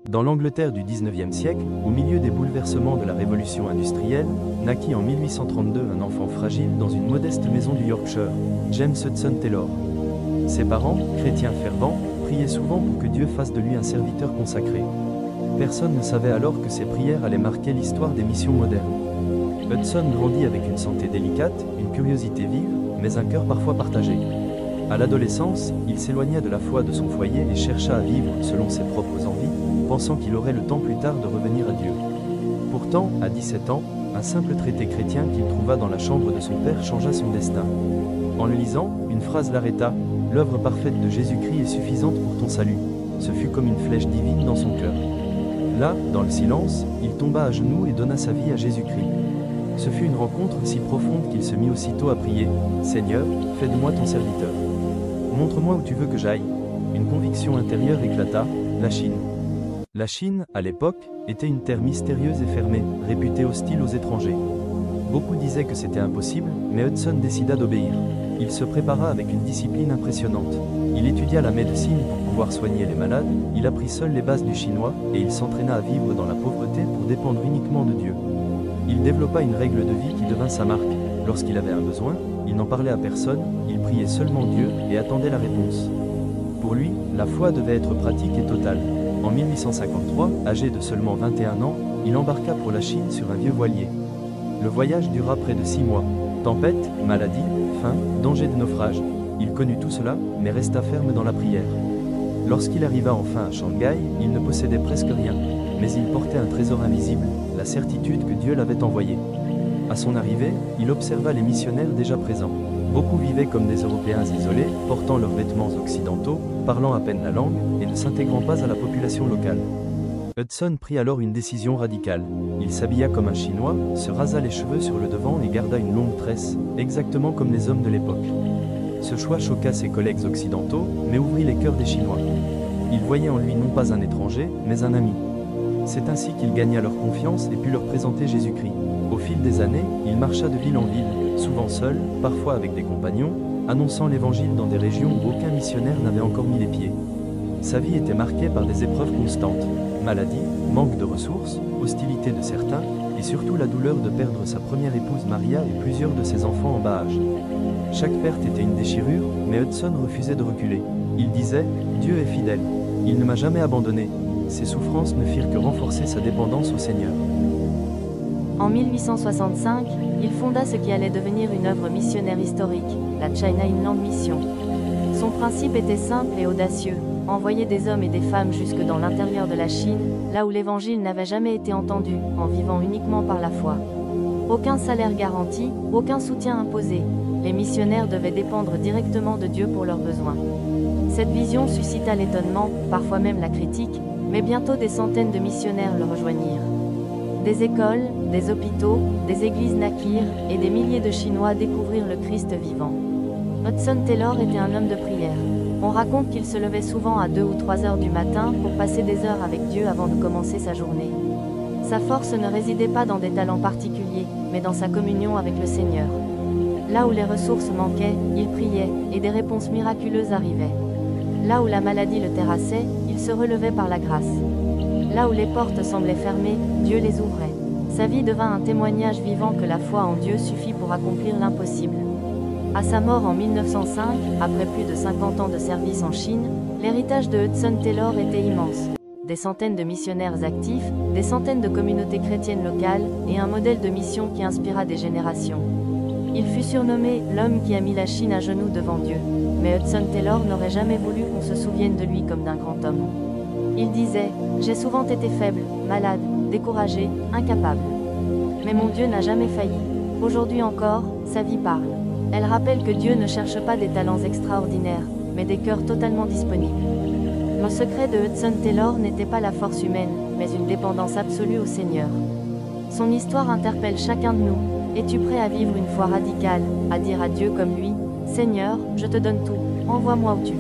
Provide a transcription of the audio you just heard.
Dans l'Angleterre du XIXe siècle, au milieu des bouleversements de la révolution industrielle, naquit en 1832 un enfant fragile dans une modeste maison du Yorkshire, James Hudson Taylor. Ses parents, chrétiens fervents, priaient souvent pour que Dieu fasse de lui un serviteur consacré. Personne ne savait alors que ses prières allaient marquer l'histoire des missions modernes. Hudson grandit avec une santé délicate, une curiosité vive, mais un cœur parfois partagé. À l'adolescence, il s'éloigna de la foi de son foyer et chercha à vivre selon ses propres envies, pensant qu'il aurait le temps plus tard de revenir à Dieu. Pourtant, à 17 ans, un simple traité chrétien qu'il trouva dans la chambre de son père changea son destin. En le lisant, une phrase l'arrêta: « L'œuvre parfaite de Jésus-Christ est suffisante pour ton salut. » Ce fut comme une flèche divine dans son cœur. Là, dans le silence, il tomba à genoux et donna sa vie à Jésus-Christ. Ce fut une rencontre si profonde qu'il se mit aussitôt à prier: « Seigneur, fais de moi ton serviteur. Montre-moi où tu veux que j'aille. » Une conviction intérieure éclata: la Chine. La Chine, à l'époque, était une terre mystérieuse et fermée, réputée hostile aux étrangers. Beaucoup disaient que c'était impossible, mais Hudson décida d'obéir. Il se prépara avec une discipline impressionnante. Il étudia la médecine pour pouvoir soigner les malades, il apprit seul les bases du chinois, et il s'entraîna à vivre dans la pauvreté pour dépendre uniquement de Dieu. Il développa une règle de vie qui devint sa marque. Lorsqu'il avait un besoin, il n'en parlait à personne, il priait seulement Dieu et attendait la réponse. Pour lui, la foi devait être pratique et totale. En 1853, âgé de seulement 21 ans, il embarqua pour la Chine sur un vieux voilier. Le voyage dura près de 6 mois. Tempête, maladie, faim, danger de naufrage. Il connut tout cela, mais resta ferme dans la prière. Lorsqu'il arriva enfin à Shanghai, il ne possédait presque rien, mais il portait un trésor invisible, la certitude que Dieu l'avait envoyé. À son arrivée, il observa les missionnaires déjà présents. Beaucoup vivaient comme des Européens isolés, portant leurs vêtements occidentaux, parlant à peine la langue, et ne s'intégrant pas à la population locale. Hudson prit alors une décision radicale. Il s'habilla comme un Chinois, se rasa les cheveux sur le devant et garda une longue tresse, exactement comme les hommes de l'époque. Ce choix choqua ses collègues occidentaux, mais ouvrit les cœurs des Chinois. Ils voyaient en lui non pas un étranger, mais un ami. C'est ainsi qu'il gagna leur confiance et put leur présenter Jésus-Christ. Au fil des années, il marcha de ville en ville, souvent seul, parfois avec des compagnons, annonçant l'évangile dans des régions où aucun missionnaire n'avait encore mis les pieds. Sa vie était marquée par des épreuves constantes: maladie, manque de ressources, hostilité de certains, et surtout la douleur de perdre sa première épouse Maria et plusieurs de ses enfants en bas âge. Chaque perte était une déchirure, mais Hudson refusait de reculer. Il disait: « Dieu est fidèle. Il ne m'a jamais abandonné. » Ses souffrances ne firent que renforcer sa dépendance au Seigneur. En 1865, il fonda ce qui allait devenir une œuvre missionnaire historique, la China Inland Mission. Son principe était simple et audacieux: envoyer des hommes et des femmes jusque dans l'intérieur de la Chine, là où l'évangile n'avait jamais été entendu, en vivant uniquement par la foi. Aucun salaire garanti, aucun soutien imposé. Les missionnaires devaient dépendre directement de Dieu pour leurs besoins. Cette vision suscita l'étonnement, parfois même la critique, mais bientôt des centaines de missionnaires le rejoignirent. Des écoles, des hôpitaux, des églises naquirent, et des milliers de Chinois découvrirent le Christ vivant. Hudson Taylor était un homme de prière. On raconte qu'il se levait souvent à 2 ou 3 heures du matin pour passer des heures avec Dieu avant de commencer sa journée. Sa force ne résidait pas dans des talents particuliers, mais dans sa communion avec le Seigneur. Là où les ressources manquaient, il priait, et des réponses miraculeuses arrivaient. Là où la maladie le terrassait, il se relevait par la grâce. Là où les portes semblaient fermées, Dieu les ouvrait. Sa vie devint un témoignage vivant que la foi en Dieu suffit pour accomplir l'impossible. À sa mort en 1905, après plus de 50 ans de service en Chine, l'héritage de Hudson Taylor était immense. Des centaines de missionnaires actifs, des centaines de communautés chrétiennes locales, et un modèle de mission qui inspira des générations. Il fut surnommé « l'homme qui a mis la Chine à genoux devant Dieu », mais Hudson Taylor n'aurait jamais voulu qu'on se souvienne de lui comme d'un grand homme. Il disait: « J'ai souvent été faible, malade, découragé, incapable. Mais mon Dieu n'a jamais failli. Aujourd'hui encore, sa vie parle. » Elle rappelle que Dieu ne cherche pas des talents extraordinaires, mais des cœurs totalement disponibles. Le secret de Hudson Taylor n'était pas la force humaine, mais une dépendance absolue au Seigneur. Son histoire interpelle chacun de nous. Es-tu prêt à vivre une foi radicale, à dire à Dieu comme lui: « Seigneur, je te donne tout, envoie-moi où tu veux ».